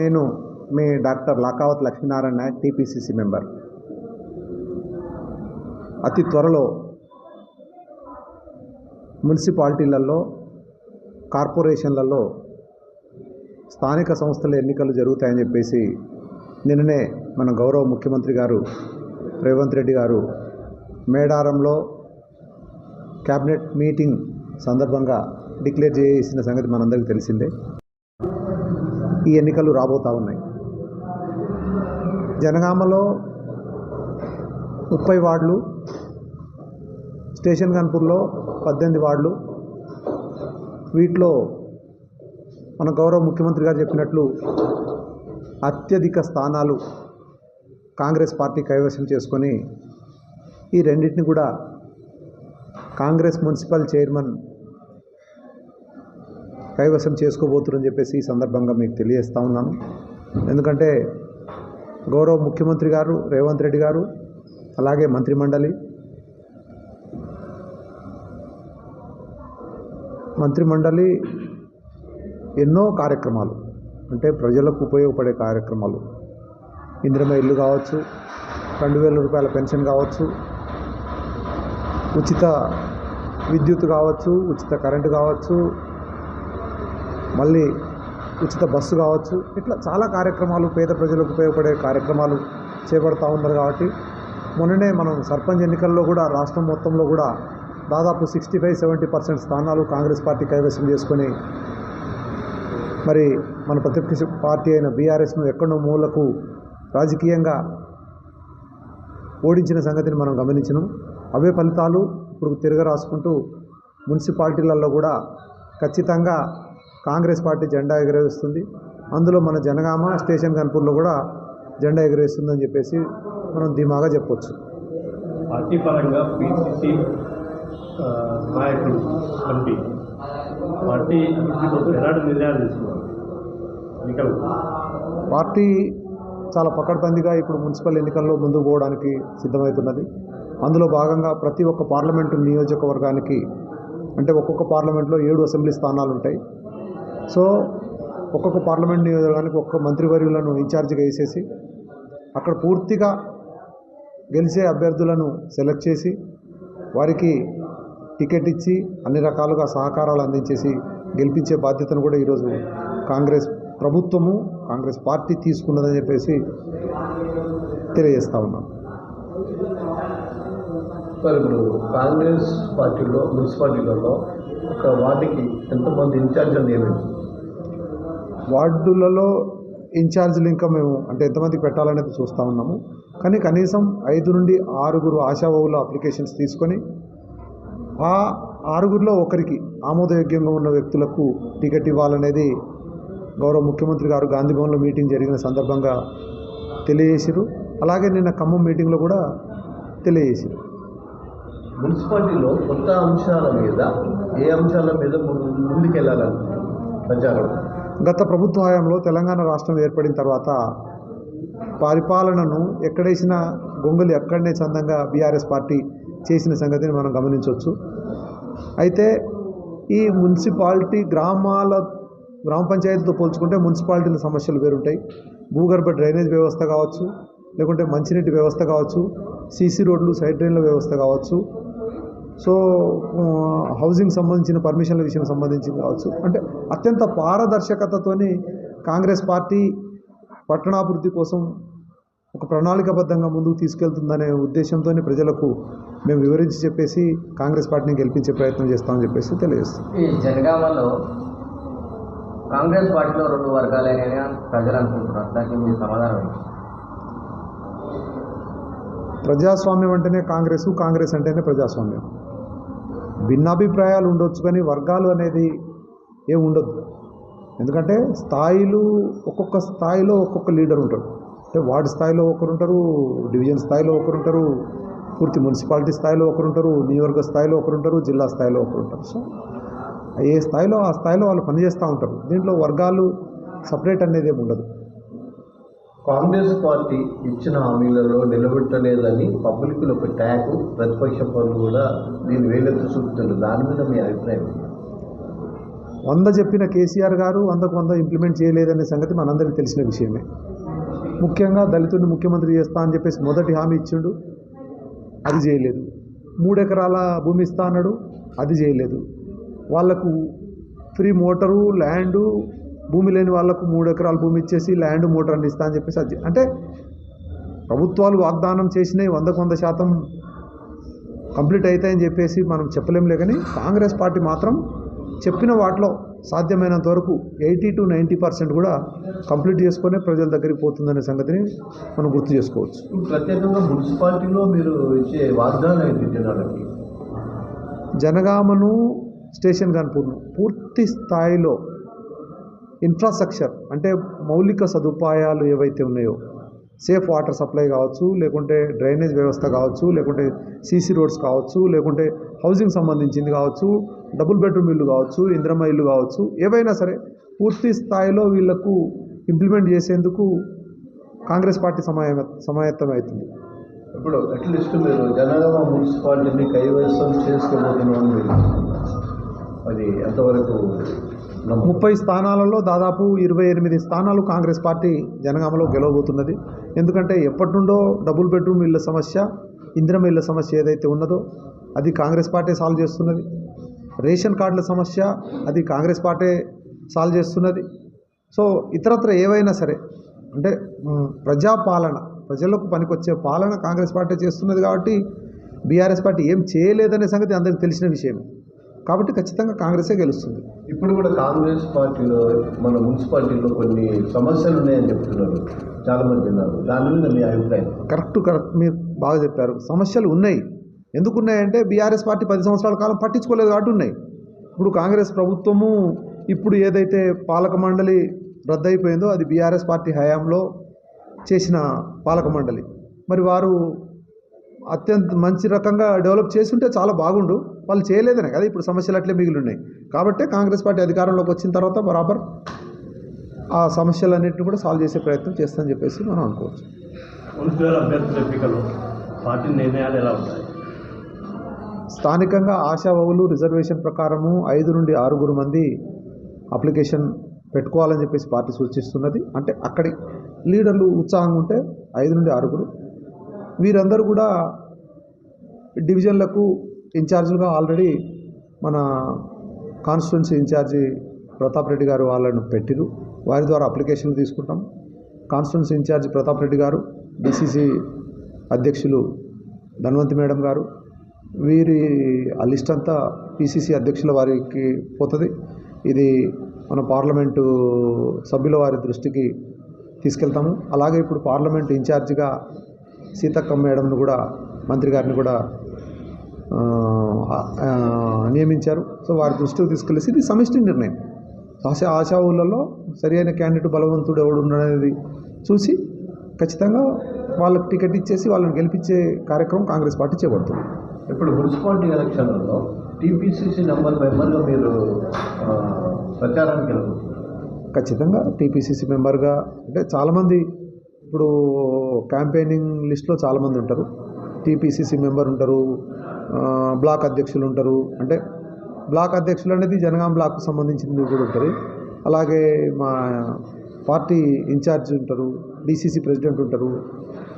నేను మీ doctor Lakavath Lakshminarayana Naik, TPCC member. అతి త్వరలో మున్సిపాలిటీలలో, కార్పొరేషన్లలో స్థానిక సంస్థల ఎన్నికలు జరుగుతాయని చెప్పేసి నిన్ననే మన గౌరవ ముఖ్యమంత్రి గారు రేవంత్ రెడ్డి గారు మేడారంలో క్యాబినెట్ మీటింగ్ సందర్భంగా డిక్లేర్ చేసిన సంగతి మనందరికీ తెలిసిందే. ఈ ఎన్నికలు రాబోతూ ఉన్నాయి. జనగామలో 30 వార్డులు, స్టేషన్ గన్పూర్లో 18 వార్డులు. వీటిలో మన గౌరవ ముఖ్యమంత్రి గారు చెప్పినట్లు అత్యధిక స్థానాలు కాంగ్రెస్ పార్టీ కైవసం చేసుకొని ఈ రెండింటిని కూడా కాంగ్రెస్ మున్సిపల్ చైర్మన్ కైవసం చేసుకోబోతున్నారని చెప్పేసి ఈ సందర్భంగా మీకు తెలియజేస్తూ ఉన్నాను. ఎందుకంటే గౌరవ ముఖ్యమంత్రి గారు రేవంత్ రెడ్డి గారు, అలాగే మంత్రిమండలి ఎన్నో కార్యక్రమాలు, అంటే ప్రజలకు ఉపయోగపడే కార్యక్రమాలు, ఇందిరమ్మ ఇల్లు కావచ్చు, 2000 రూపాయల పెన్షన్ కావచ్చు, ఉచిత విద్యుత్ కావచ్చు, ఉచిత కరెంటు కావచ్చు, మళ్ళీ ఉచిత బస్సు కావచ్చు, ఇట్లా చాలా కార్యక్రమాలు, పేద ప్రజలకు ఉపయోగపడే కార్యక్రమాలు చేపడతా ఉన్నారు. కాబట్టి మొన్ననే మనం సర్పంచ్ ఎన్నికల్లో కూడా రాష్ట్రం మొత్తంలో కూడా దాదాపు 65-70% స్థానాలు కాంగ్రెస్ పార్టీ కైవసం చేసుకొని మరి మన ప్రతిపక్ష పార్టీ అయిన బీఆర్ఎస్ను ఎక్కడో మూలకు రాజకీయంగా ఓడించిన సంగతిని మనం గమనించినాం. అవే ఫలితాలు ఇప్పుడు తిరగరాసుకుంటూ మున్సిపాలిటీలలో కూడా ఖచ్చితంగా కాంగ్రెస్ పార్టీ జెండా ఎగరేస్తుంది. అందులో మన జనగామ, స్టేషన్ గన్పూర్లో కూడా జెండా ఎగరేస్తుందని చెప్పేసి మనం ధీమాగా చెప్పొచ్చు. పార్టీ పరంగా పీసీసీ నాయకులు కమిటీ పార్టీ అభివృద్ధి కోసం ఎలాంటి నిర్ణయాలు తీసుకున్నారు? పార్టీ చాలా పకడ్బందీగా ఇప్పుడు మున్సిపల్ ఎన్నికల్లో ముందుకు పోవడానికి సిద్ధమవుతున్నది. అందులో భాగంగా ప్రతి ఒక్క పార్లమెంటు నియోజకవర్గానికి, అంటే ఒక్కొక్క పార్లమెంట్లో 7 అసెంబ్లీ స్థానాలు ఉంటాయి. సో ఒక్కొక్క పార్లమెంట్ నియోజకవర్గానికి ఒక్క మంత్రివర్యులను ఇన్ఛార్జిగా వేసేసి అక్కడ పూర్తిగా గెలిచే అభ్యర్థులను సెలెక్ట్ చేసి వారికి టికెట్ ఇచ్చి అన్ని రకాలుగా సహకారాలు అందించేసి గెలిపించే బాధ్యతను కూడా ఈరోజు కాంగ్రెస్ ప్రభుత్వము, కాంగ్రెస్ పార్టీ తీసుకున్నదని చెప్పేసి తెలియజేస్తూ ఉన్నాం. సార్, ఇప్పుడు కాంగ్రెస్ పార్టీలో మున్సిపాలిటీలలో ఒక వార్డుకి ఎంతమంది ఇన్ఛార్జీలు నియమించారు? వార్డులలో ఇన్ఛార్జీలు ఇంకా మేము అంటే ఎంతమందికి పెట్టాలనేది చూస్తూ ఉన్నాము. కానీ కనీసం 5 నుండి 6 ఆశావహుల అప్లికేషన్స్ తీసుకొని ఆ 6లో ఒకరికి ఆమోదయోగ్యంగా ఉన్న వ్యక్తులకు టికెట్ ఇవ్వాలనేది గౌరవ ముఖ్యమంత్రి గారు గాంధీ భవన్లో మీటింగ్ జరిగిన సందర్భంగా తెలియజేశారు. అలాగే నిన్న ఖమ్మం మీటింగ్లో కూడా తెలియజేశారు. మున్సిపాలిటీలో కొత్త అంశాల మీద ఏ అంశాల మీద ముందుకెళ్లాలనుకుంటున్నారు ప్రచారం? గత ప్రభుత్వ హయాంలో తెలంగాణ రాష్ట్రం ఏర్పడిన తర్వాత పరిపాలనను ఎక్కడేసిన గొంగలి అక్కడనే చందంగా బీఆర్ఎస్ పార్టీ చేసిన సంగతిని మనం గమనించవచ్చు. అయితే ఈ మున్సిపాలిటీ గ్రామ పంచాయతీతో పోల్చుకుంటే మున్సిపాలిటీల సమస్యలు వేరుంటాయి. భూగర్భ డ్రైనేజ్ వ్యవస్థ కావచ్చు, లేకుంటే మంచినీటి వ్యవస్థ కావచ్చు, సీసీ రోడ్లు, సైడ్ డ్రైన్ల వ్యవస్థ కావచ్చు, సో హౌసింగ్ సంబంధించిన పర్మిషన్ల విషయం సంబంధించింది కావచ్చు. అంటే అత్యంత పారదర్శకతతోని కాంగ్రెస్ పార్టీ పట్టణాభివృద్ధి కోసం ఒక ప్రణాళికాబద్ధంగా ముందుకు తీసుకెళ్తుందనే ఉద్దేశంతో ప్రజలకు మేము వివరించి చెప్పేసి కాంగ్రెస్ పార్టీని గెలిపించే ప్రయత్నం చేస్తామని చెప్పేసి తెలియజేస్తాం. ఈ జనగామలో కాంగ్రెస్ పార్టీలో 2 వర్గాలైన ప్రజలు అనుకుంటున్నారు. దానికి మీ సమాధానం ఏంటి? ప్రజాస్వామ్యం అంటేనే కాంగ్రెస్ అంటేనే ప్రజాస్వామ్యం. భిన్నాభిప్రాయాలు ఉండొచ్చు, కానీ వర్గాలు అనేది ఏమి ఉండదు. ఎందుకంటే ఒక్కొక్క స్థాయిలో ఒక్కొక్క లీడర్ ఉంటాడు. అంటే వార్డు స్థాయిలో ఒకరుంటారు, డివిజన్ స్థాయిలో ఒకరుంటారు, పూర్తి మున్సిపాలిటీ స్థాయిలో ఒకరుంటారు, నియోజకవర్గ స్థాయిలో ఒకరుంటారు, జిల్లా స్థాయిలో ఒకరుంటారు. సో ఏ స్థాయిలో ఆ స్థాయిలో వాళ్ళు పనిచేస్తూ ఉంటారు. దీంట్లో వర్గాలు సపరేట్ అనేది ఏమి ఉండదు. కాంగ్రెస్ పార్టీ ఇచ్చిన హామీలలో నిలబెట్టలేదని పబ్లిక్లో ఒక ట్యాగ్ ప్రతిపక్ష పనులు కూడా దీన్ని వేలెత్తి చూపుతుంది. దాని మీద మీ అభిప్రాయం? 100 చెప్పిన కేసీఆర్ గారు 100కు 100 ఇంప్లిమెంట్ చేయలేదనే సంగతి మనందరికీ తెలిసిన విషయమే. ముఖ్యంగా దళితుడిని ముఖ్యమంత్రి చేస్తా అని చెప్పేసి మొదటి హామీ ఇచ్చిండు, అది చేయలేదు. 3 ఎకరాల భూమి ఇస్తా అన్నాడు, అది చేయలేదు. వాళ్లకు ఫ్రీ మోటారు ల్యాండు, భూమి లేని వాళ్లకు 3 ఎకరాల భూమి ఇచ్చేసి ల్యాండ్ మోటార్ అని ఇస్తా అని చెప్పేసి అది అంటే ప్రభుత్వాలు వాగ్దానం చేసినవి 100కు 100% కంప్లీట్ అవుతాయని చెప్పేసి మనం చెప్పలేంలే. కానీ కాంగ్రెస్ పార్టీ మాత్రం చెప్పిన వాటిలో సాధ్యమైనంత వరకు 80 to 90% కూడా కంప్లీట్ చేసుకునే ప్రజల దగ్గరికి పోతుందనే సంగతిని మనం గుర్తు చేసుకోవచ్చు. ప్రత్యేకంగా మున్సిపాలిటీలో మీరు ఇచ్చే వాగ్దానం ఏంటి జనాలకి? జనగామను, స్టేషన్ గన్పూర్ను పూర్తి స్థాయిలో ఇన్ఫ్రాస్ట్రక్చర్ అంటే మౌలిక సదుపాయాలు ఏవైతే ఉన్నాయో, సేఫ్ వాటర్ సప్లై కావచ్చు, లేకుంటే డ్రైనేజ్ వ్యవస్థ కావచ్చు, లేకుంటే సీసీ రోడ్స్ కావచ్చు, లేకుంటే హౌసింగ్ సంబంధించింది కావచ్చు, డబుల్ బెడ్రూమ్ ఇల్లు కావచ్చు, ఇంద్రమ్మ ఇల్లు కావచ్చు, ఏవైనా సరే పూర్తి స్థాయిలో వీళ్లకు ఇంప్లిమెంట్ చేసేందుకు కాంగ్రెస్ పార్టీ సమాయత్తం అవుతుంది. ఇప్పుడు అట్లీస్ట్ మీరు జనగామ మున్సిపాలిటీని కైవసం చేసుకోబోతున్నాను, అది ఎంతవరకు? 30 స్థానాలలో దాదాపు 28 స్థానాలు కాంగ్రెస్ పార్టీ జనగామలో గెలవబోతున్నది. ఎందుకంటే ఎప్పటి నుండో డబుల్ బెడ్రూమ్ ఇళ్ళ సమస్య, ఇందిరమ్మ ఇళ్ళ సమస్య ఏదైతే ఉన్నదో అది కాంగ్రెస్ పార్టీ సాల్వ్ చేస్తున్నది. రేషన్ కార్డుల సమస్య అది కాంగ్రెస్ పార్టీ సాల్వ్ చేస్తున్నది. సో ఇతరత్ర ఏవైనా సరే అంటే ప్రజాపాలన, ప్రజలకు పనికొచ్చే పాలన కాంగ్రెస్ పార్టీ చేస్తున్నది. కాబట్టి బీఆర్ఎస్ పార్టీ ఏం చేయలేదనే సంగతి అందరికీ తెలిసిన విషయమే. కాబట్టి ఖచ్చితంగా కాంగ్రెసే గెలుస్తుంది. ఇప్పుడు కూడా కాంగ్రెస్ పార్టీలో మన మున్సిపాలిటీలో కొన్ని సమస్యలు ఉన్నాయని చెప్తున్నారు చాలామంది ఉన్నారు. దాని మీద మీ అభిప్రాయం? కరెక్ట్ మీరు బాగా చెప్పారు. సమస్యలు ఉన్నాయి. ఎందుకు ఉన్నాయంటే బీఆర్ఎస్ పార్టీ 10 సంవత్సరాల కాలం పట్టించుకోలేదు కాబట్టి ఉన్నాయి. ఇప్పుడు కాంగ్రెస్ ప్రభుత్వము ఇప్పుడు ఏదైతే పాలక మండలి రద్దయిపోయిందో అది బీఆర్ఎస్ పార్టీ హయాంలో చేసిన పాలక మండలి. మరి వారు అత్యంత మంచి రకంగా డెవలప్ చేస్తుంటే చాలా బాగుండు. వాళ్ళు చేయలేదనే కదా ఇప్పుడు సమస్యలు అట్లే మిగిలి ఉన్నాయి. కాబట్టి కాంగ్రెస్ పార్టీ అధికారంలోకి వచ్చిన తర్వాత బరాబర్ ఆ సమస్యలన్నింటినీ కూడా సాల్వ్ చేసే ప్రయత్నం చేస్తామని చెప్పేసి మనం అనుకోవచ్చు. మున్సిపల్ అభ్యర్థుల ఎంపికలో పార్టీ నిర్ణయాలు ఎలా ఉంటాయి? స్థానికంగా ఆశావహులు రిజర్వేషన్ ప్రకారము 5 నుండి 6 మంది అప్లికేషన్ పెట్టుకోవాలని చెప్పేసి పార్టీ సూచిస్తున్నది. అంటే అక్కడి లీడర్లు ఉత్సాహంగా ఉంటే 5 నుండి 6. వీరందరూ కూడా డివిజన్లకు ఇన్ఛార్జీలుగా ఆల్రెడీ మన కాన్స్టిట్యున్సీ ఇన్ఛార్జి ప్రతాప్ రెడ్డి గారు వాళ్ళను పెట్టిరు. వారి ద్వారా అప్లికేషన్లు తీసుకుంటాం. కాన్స్టిట్యున్సీ ఇన్ఛార్జి ప్రతాప్ రెడ్డి గారు, డిసిసి అధ్యక్షులు ధన్వంతి మేడం గారు, వీరి ఆ లిస్ట్ అంతా పిసిసి అధ్యక్షుల వారికి పోతుంది. ఇది మన పార్లమెంటు సభ్యుల వారి దృష్టికి తీసుకెళ్తాము. అలాగే ఇప్పుడు పార్లమెంటు ఇన్ఛార్జిగా సీతక్క మేడంను కూడా, మంత్రి గారిని కూడా నియమించారు. సో వారి దృష్టికి తీసుకెళ్ళి ఇది సమిష్టి నిర్ణయం. ఆశావులలో సరి అయిన క్యాండిడేట్ బలవంతుడు ఎవడు ఉండనేది చూసి ఖచ్చితంగా వాళ్ళకి టికెట్ ఇచ్చేసి వాళ్ళని గెలిపించే కార్యక్రమం కాంగ్రెస్ పార్టీ చేపడుతుంది. ఇప్పుడు మున్సిపాలిటీ ఎలక్షన్లలో టీపీసీసీ మెంబర్గా మీరు ప్రచారానికి వెళ్ళబోతున్నారు. ఖచ్చితంగా టీపీసీసీ మెంబర్గా అంటే చాలామంది ఇప్పుడు క్యాంపెయినింగ్ లిస్ట్లో చాలామంది ఉంటారు. టీపీసీసీ మెంబర్ ఉంటారు, బ్లాక్ అధ్యక్షులు ఉంటారు. అంటే బ్లాక్ అధ్యక్షులు అనేది జనగాం బ్లాక్కు సంబంధించింది కూడా ఉంటుంది. అలాగే మా పార్టీ ఇన్ఛార్జ్ ఉంటారు, డీసీసీ ప్రెసిడెంట్ ఉంటారు,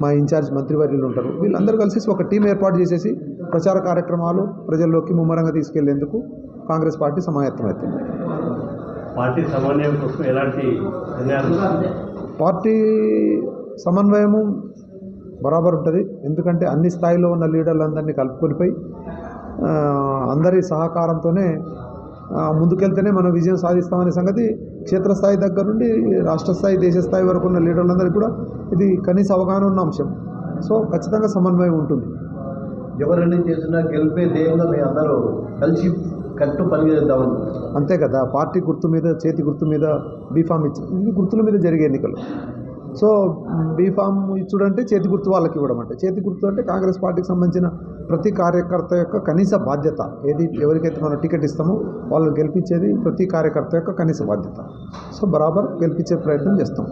మా ఇన్ఛార్జ్ మంత్రివర్యులు ఉంటారు. వీళ్ళందరూ కలిసి ఒక టీం ఏర్పాటు చేసేసి ప్రచార కార్యక్రమాలు ప్రజల్లోకి ముమ్మరంగా తీసుకెళ్లేందుకు కాంగ్రెస్ పార్టీ సమాయత్తమవుతుంది. పార్టీ సమన్వయం కోసం ఎలాంటి నిర్ణయాలు? పార్టీ సమన్వయము బరాబర్ ఉంటుంది. ఎందుకంటే అన్ని స్థాయిలో ఉన్న లీడర్లందరినీ కలుపుకొనిపోయి అందరి సహకారంతోనే ముందుకెళ్తేనే మనం విజయం సాధిస్తామనే సంగతి క్షేత్రస్థాయి దగ్గర నుండి రాష్ట్ర స్థాయి, దేశ స్థాయి వరకు ఉన్న లీడర్లందరికీ కూడా ఇది కనీస అవగాహన ఉన్న అంశం. సో ఖచ్చితంగా సమన్వయం ఉంటుంది. ఎవరన్నీ చేసినా గెలిపే ధ్యేయంగా మేము అందరూ కలిసి కట్టు పనిచేద్దామని. అంతే కదా, పార్టీ గుర్తు మీద, చేతి గుర్తు మీద బీఫామ్ ఇచ్చి, ఇవి గుర్తుల మీద జరిగే ఎన్నికలు. సో బీఫామ్ ఇచ్చుడంటే చేతి గుర్తు వాళ్ళకి ఇవ్వడం. అంటే చేతి గుర్తు అంటే కాంగ్రెస్ పార్టీకి సంబంధించిన ప్రతి కార్యకర్త యొక్క కనీస బాధ్యత. ఏది ఎవరికైతే మనం టికెట్ ఇస్తామో వాళ్ళని గెలిపించేది ప్రతి కార్యకర్త యొక్క కనీస బాధ్యత. సో బరాబర్ గెలిపించే ప్రయత్నం చేస్తాం.